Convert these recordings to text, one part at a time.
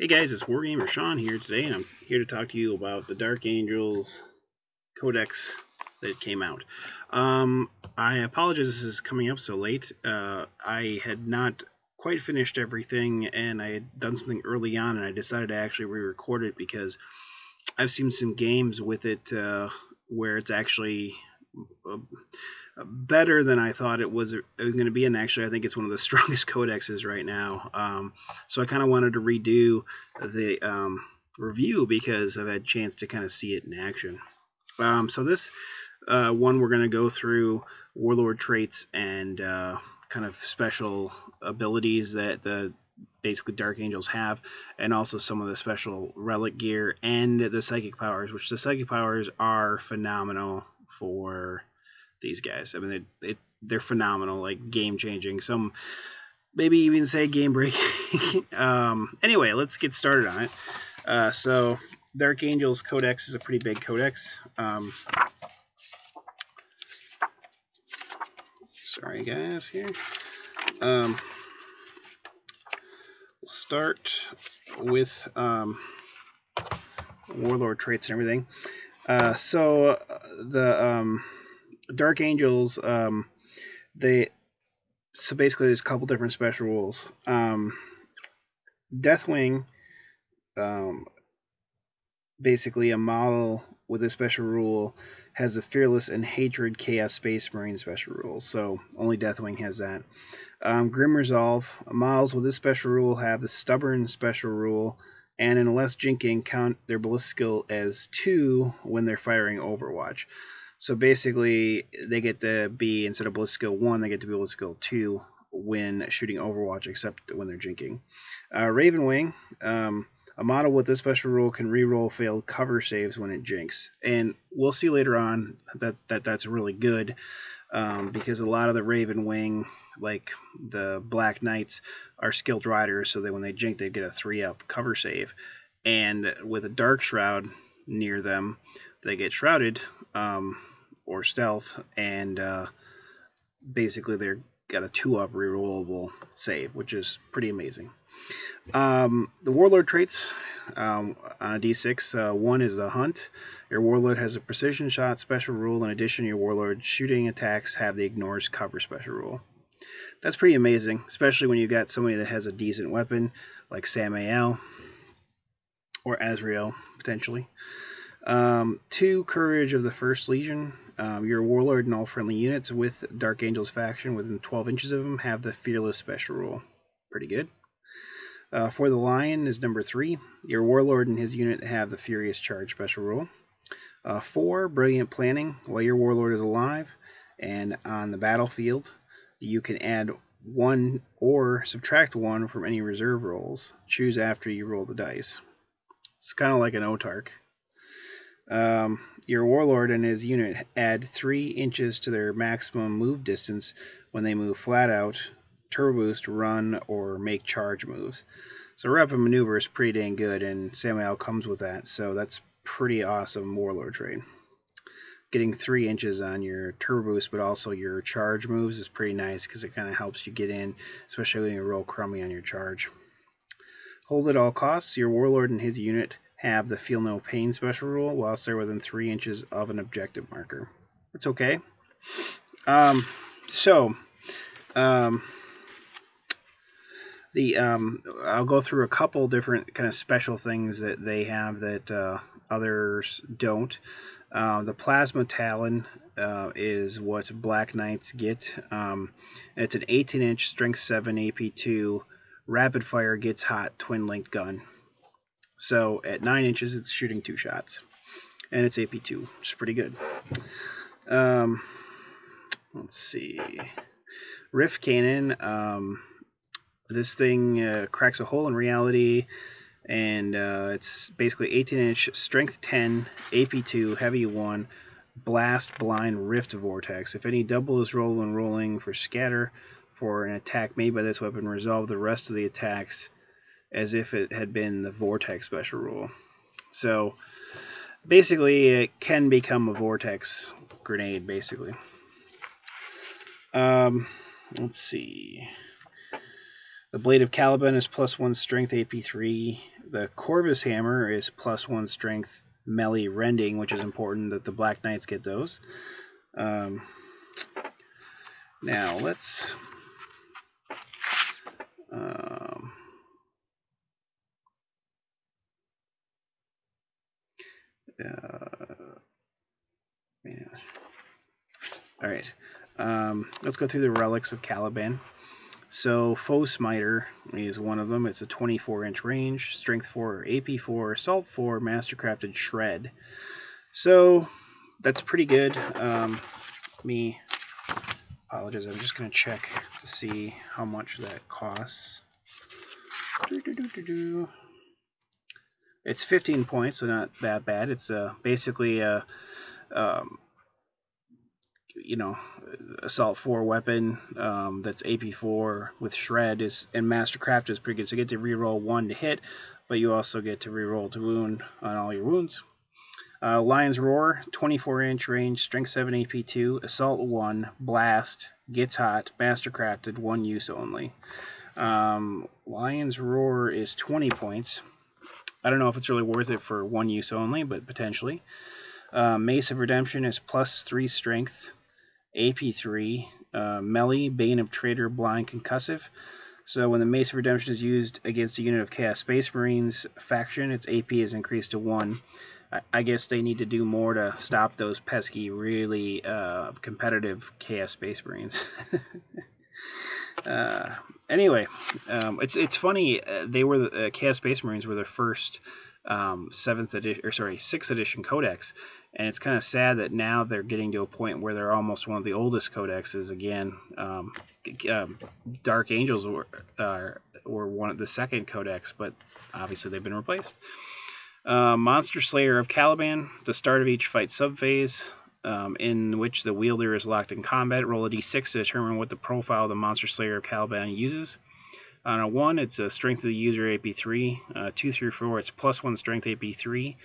Hey guys, it's Wargamer Sean here today, and I'm here to talk to you about the Dark Angels Codex that came out. I apologize this is coming up so late. I had not quite finished everything, and I had done something early on, and I decided to actually re-record it because I've seen some games with it where it's actually better than I thought it was going to be, and actually I think it's one of the strongest codexes right now. So I kind of wanted to redo the review because I've had a chance to kind of see it in action. So this one we're going to go through Warlord Traits and kind of special abilities that the basically Dark Angels have, and also some of the special relic gear and the psychic powers, which the psychic powers are phenomenal for these guys. I mean, they're phenomenal, like game-changing. Some maybe even say game-breaking. Anyway, let's get started on it. So Dark Angels Codex is a pretty big codex. Sorry, guys, here. We'll start with Warlord Traits and everything. So the Dark Angels, basically there's a couple different special rules. Deathwing, basically a model with a special rule, has a Fearless and Hatred Chaos Space Marine special rule, so only Deathwing has that. Grim Resolve, models with this special rule have the Stubborn special rule, and unless jinking, count their ballistic skill as 2 when they're firing Overwatch. So basically, they get to be, instead of ballistic skill 1, they get to be ballistic skill 2 when shooting Overwatch, except when they're jinking. Ravenwing, a model with this special rule can reroll failed cover saves when it jinks. And we'll see later on that's really good, because a lot of the Ravenwing, like the Black Knights, are skilled riders, so that when they jink, they get a 3-up cover save. And with a Dark Shroud near them, they get shrouded or stealth, and basically they're got a 2-up rerollable save, which is pretty amazing. The Warlord Traits on a D6, 1 is the Hunt. Your Warlord has a Precision Shot special rule. In addition, your Warlord shooting attacks have the Ignores Cover special rule. That's pretty amazing, especially when you got somebody that has a decent weapon like Samael or Azrael potentially. 2, Courage of the First Legion. Your Warlord and all friendly units with Dark Angels faction within 12 inches of them have the Fearless special rule. Pretty good. For the Lion is number 3. Your Warlord and his unit have the Furious Charge special rule. 4, Brilliant Planning. While your Warlord is alive and on the battlefield, you can add 1 or subtract 1 from any reserve rolls. Choose after you roll the dice. It's kind of like an Otark. Your Warlord and his unit add 3 inches to their maximum move distance when they move flat out, turbo boost, run, or make charge moves. So rapid maneuver is pretty dang good, and Samael comes with that, so that's pretty awesome Warlord trait. Getting 3 inches on your turbo boost, but also your charge moves is pretty nice because it kind of helps you get in, especially when you roll crummy on your charge. Hold at all costs. Your Warlord and his unit have the Feel No Pain special rule whilst they're within 3 inches of an objective marker. It's okay. I'll go through a couple different kind of special things that they have that others don't. The Plasma Talon is what Black Knights get. It's an 18-inch Strength 7 AP2 rapid fire gets hot twin-linked gun. So at 9 inches, it's shooting 2 shots, and it's AP2, which is pretty good. Let's see, Rift Cannon. This thing cracks a hole in reality, and it's basically 18-inch Strength 10 AP2 Heavy 1 Blast Blind Rift Vortex. If any double is rolled when rolling for scatter for an attack made by this weapon, resolve the rest of the attacks as if it had been the Vortex special rule. So basically it can become a Vortex grenade, basically. Let's see. The Blade of Caliban is +1 strength AP3. The Corvus Hammer is +1 strength melee rending, which is important that the Black Knights get those. Now let's all right. Let's go through the relics of Caliban. So Foe Smiter is one of them. It's a 24-inch range, strength 4, AP 4, assault 4, mastercrafted shred. So that's pretty good. Me apologize. I'm just going to check to see how much that costs. It's 15 points, so not that bad. It's basically a assault 4 weapon that's AP 4 with shred and mastercraft is pretty good. So you get to reroll 1 to hit, but you also get to reroll to wound on all your wounds. Lion's Roar, 24-inch range, strength 7, AP 2, assault 1, blast, gets hot, mastercrafted, 1 use only. Lion's Roar is 20 points. I don't know if it's really worth it for 1 use only, but potentially. Mace of Redemption is +3 strength, AP 3, melee, Bane of Traitor, blind, concussive. So when the Mace of Redemption is used against a unit of Chaos Space Marines faction, its AP is increased to 1. I guess they need to do more to stop those pesky, really competitive Chaos Space Marines. Anyway, it's funny. They were the Chaos Space Marines were the first 6th edition Codex, and it's kind of sad that now they're getting to a point where they're almost one of the oldest codexes again. Dark Angels were one of the second codex, but obviously they've been replaced. Monster Slayer of Caliban. The start of each fight subphase, in which the wielder is locked in combat, roll a d6 to determine what the profile of the Monster Slayer of Caliban uses. On a 1, it's a strength of the user AP 3. 2 through 4, it's +1 strength AP 3.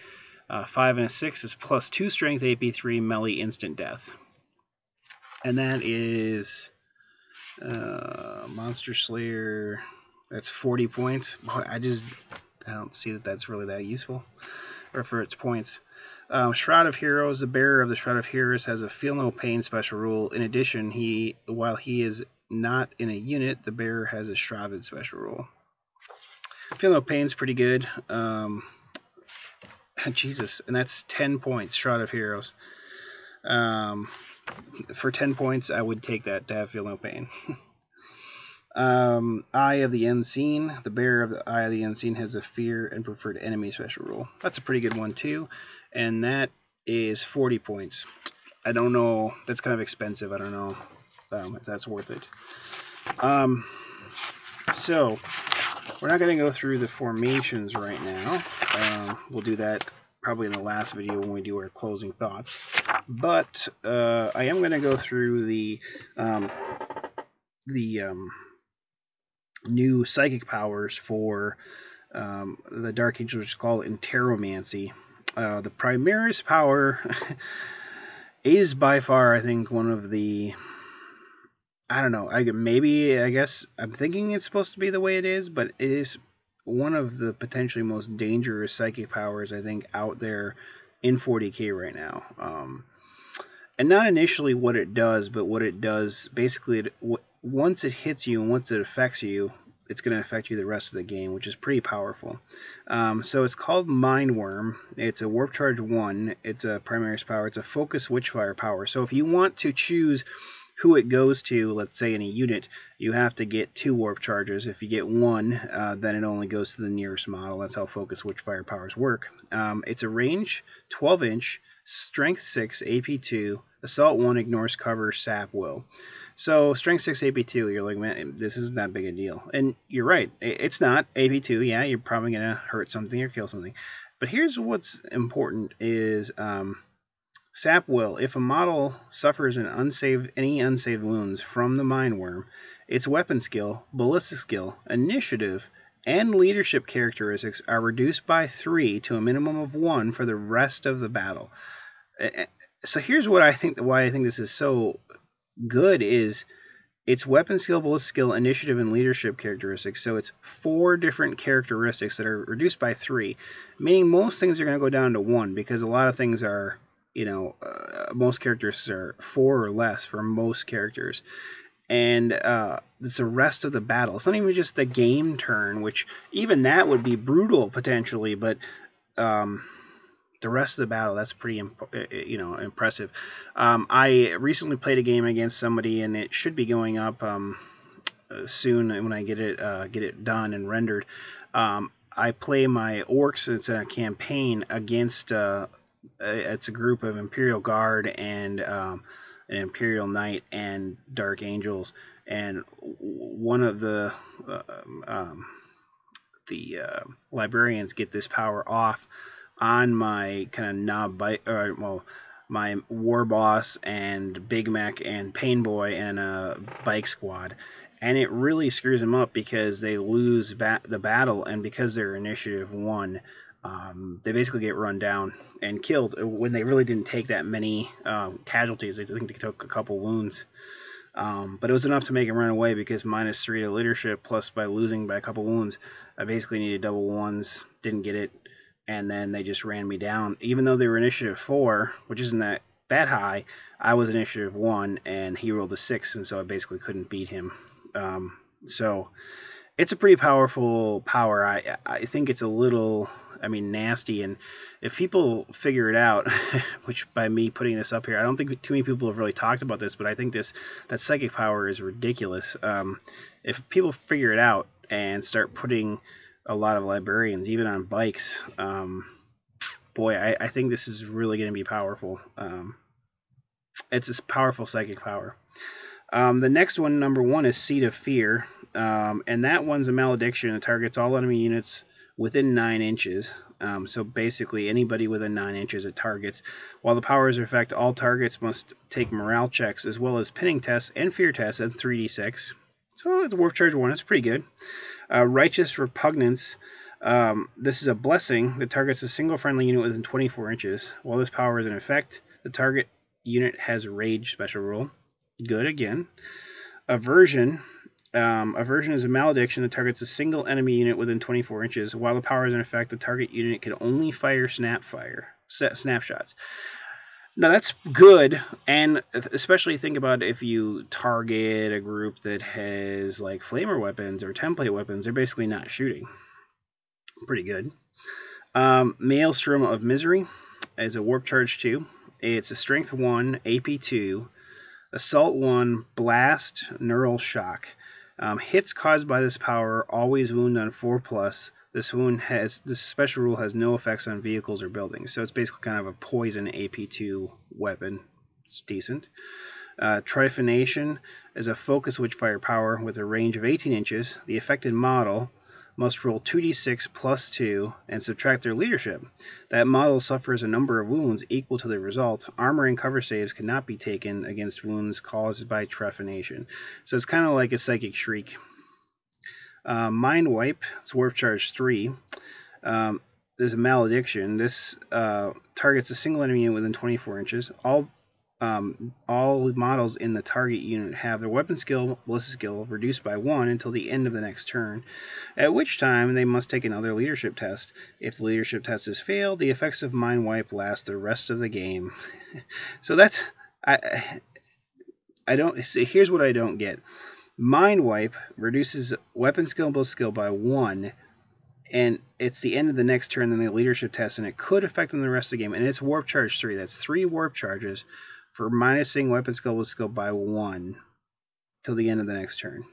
5 and a 6 is +2 strength AP 3 melee instant death. And that is Monster Slayer. That's 40 points. I don't see that that's really that useful, or for its points. Shroud of Heroes. The bearer of the Shroud of Heroes has a Feel No Pain special rule. In addition, while he is not in a unit, the bearer has a Shrouded special rule. Feel No Pain's pretty good. Jesus, and that's 10 points, Shroud of Heroes. For 10 points, I would take that to have Feel No Pain. Eye of the Unseen. The bearer of the Eye of the Unseen has a Fear and Preferred Enemy special rule. That's a pretty good one too, and that is 40 points. I don't know. That's kind of expensive. I don't know if that's worth it. So we're not going to go through the formations right now. We'll do that probably in the last video when we do our closing thoughts. But I am going to go through the new psychic powers for the Dark Angels, which is called Enteromancy. The Primaris power is by far, I think, one of the... I don't know. I guess I'm thinking it's supposed to be the way it is, but it is one of the potentially most dangerous psychic powers, I think, out there in 40k right now. And not initially what it does, but what it does, basically, once it hits you and once it affects you, it's going to affect you the rest of the game, which is pretty powerful. So it's called Mindworm. It's a Warp Charge 1. It's a Primaris power. It's a Focus Witchfire power. So if you want to choose who it goes to, let's say in a unit, you have to get 2 warp charges. If you get 1, then it only goes to the nearest model. That's how Focus Witchfire powers work. It's a range, 12-inch, strength 6, AP 2, assault 1, ignores cover, sap will. So strength 6, AP 2, you're like, man, this isn't that big a deal. And you're right, it's not. AP 2, yeah, you're probably going to hurt something or kill something. But here's what's important is... Sap will. If a model suffers any unsaved wounds from the Mindworm, its weapon skill, ballistic skill, initiative, and leadership characteristics are reduced by 3 to a minimum of 1 for the rest of the battle. So here's what I think. Why I think this is so good is It's weapon skill, ballistic skill, initiative, and leadership characteristics. So it's 4 different characteristics that are reduced by 3, meaning most things are going to go down to 1 because a lot of things are, most characteristics are 4 or less for most characters. And it's the rest of the battle. It's not even just the game turn, which even that would be brutal potentially, but the rest of the battle, that's pretty impressive. I recently played a game against somebody, and it should be going up soon when I get it done and rendered. I play my orcs. It's a campaign against it's a group of Imperial Guard and an Imperial Knight and Dark Angels, and one of the librarians get this power off on my kind of knob bike, my war boss and Big Mac and Pain Boy and a bike squad, and it really screws them up because they lose the battle, and because they're initiative 1, they basically get run down and killed when they really didn't take that many casualties. I think they took a couple wounds. But it was enough to make him run away because -3 to leadership, plus by losing by a couple wounds, I basically needed double 1s, didn't get it, and then they just ran me down. Even though they were initiative 4, which isn't that high, I was initiative 1, and he rolled a 6, and so I basically couldn't beat him. So it's a pretty powerful power. I think it's a little, nasty, and if people figure it out, which by me putting this up here, I don't think too many people have really talked about this, but I think that psychic power is ridiculous. If people figure it out and start putting a lot of librarians, even on bikes, boy, I think this is really going to be powerful. It's a powerful psychic power. The next one, number 1, is Seed of Fear, and that one's a malediction. It targets all enemy units within 9 inches. So basically, anybody within 9 inches it targets. While the powers affect, all targets must take morale checks as well as pinning tests and fear tests at 3d6. So it's Warp Charge 1. It's pretty good. Righteous Repugnance. This is a blessing that targets a single friendly unit within 24 inches. While this power is in effect, the target unit has Rage special rule. Good again. Aversion. Aversion is a malediction that targets a single enemy unit within 24 inches. While the power is in effect, the target unit can only fire snapshots. Now that's good, and especially think about if you target a group that has like flamer weapons or template weapons, they're basically not shooting. Pretty good. Maelstrom of Misery is a Warp Charge 2. It's a Strength 1, AP 2, Assault 1, Blast, Neural Shock. Hits caused by this power always wound on 4+. This special rule has no effects on vehicles or buildings, so it's basically kind of a poison AP2 weapon. It's decent. Trifenation is a focus witchfire power with a range of 18 inches. The affected model must roll 2d6 plus 2 and subtract their leadership. That model suffers a number of wounds equal to the result. Armor and cover saves cannot be taken against wounds caused by trephination. So it's kind of like a Psychic Shriek. Mind Wipe, it's Warp Charge 3. There's a malediction. This targets a single enemy unit within 24 inches. All models in the target unit have their weapon skill, ballistic skill reduced by 1 until the end of the next turn, at which time they must take another leadership test. If the leadership test is failed, the effects of Mind Wipe last the rest of the game. So that's I don't see. Here's what I don't get. Mind Wipe reduces weapon skill and ballistic skill by 1, and it's the end of the next turn, then the leadership test, and it could affect them the rest of the game. And it's Warp Charge 3. That's 3 Warp Charges for minusing weapon skill with skill by 1 till the end of the next turn.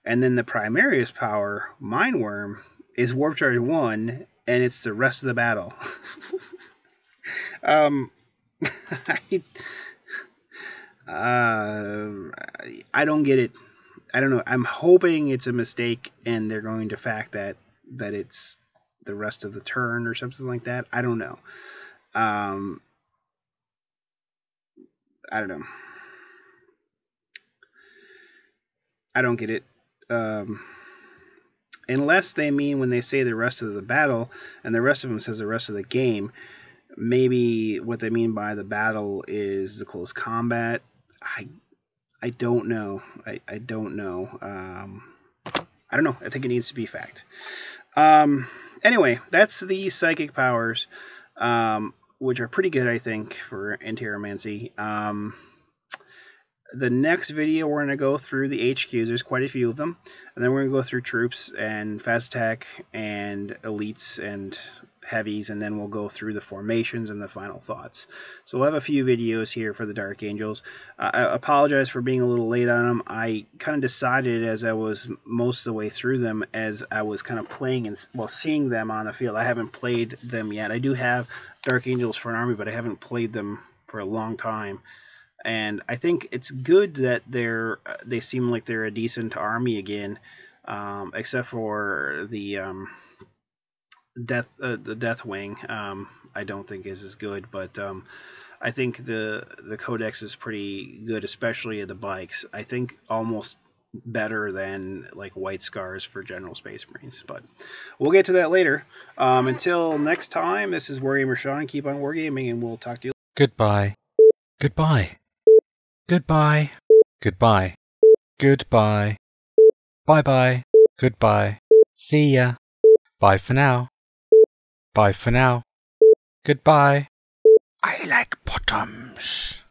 And then the Primarius power, Mind Worm, is Warp Charge 1, and it's the rest of the battle. I don't get it. I don't know. I'm hoping it's a mistake and they're going to fact that it's the rest of the turn or something like that. I don't know. I don't know. I don't get it. Unless they mean when they say the rest of the battle and the rest of them says the rest of the game, maybe what they mean by the battle is the close combat. I don't know. I don't know. I don't know. I think it needs to be fact. Anyway, that's the psychic powers, which are pretty good, I think, for Antiromancy. The next video, we're going to go through the HQs. There's quite a few of them. And then we're going to go through troops and fast attack and elites and heavies. And then we'll go through the formations and the final thoughts. So we'll have a few videos here for the Dark Angels. I apologize for being a little late on them. I kind of decided as I was most of the way through them, as I was kind of playing and, well, seeing them on the field. I haven't played them yet. I do have Dark Angels for an army, but I haven't played them for a long time. And I think it's good that they seem like they're a decent army again, except for the Death Wing. I don't think is as good, but I think the Codex is pretty good, especially the bikes. I think almost better than like White Scars for General Space Marines, but we'll get to that later. Until next time, this is Wargamer Sean. Keep on wargaming, and we'll talk to you. Goodbye. Goodbye. Goodbye. Goodbye. Goodbye. Bye-bye. Goodbye. See ya. Bye for now. Bye for now. Goodbye. I like bottoms.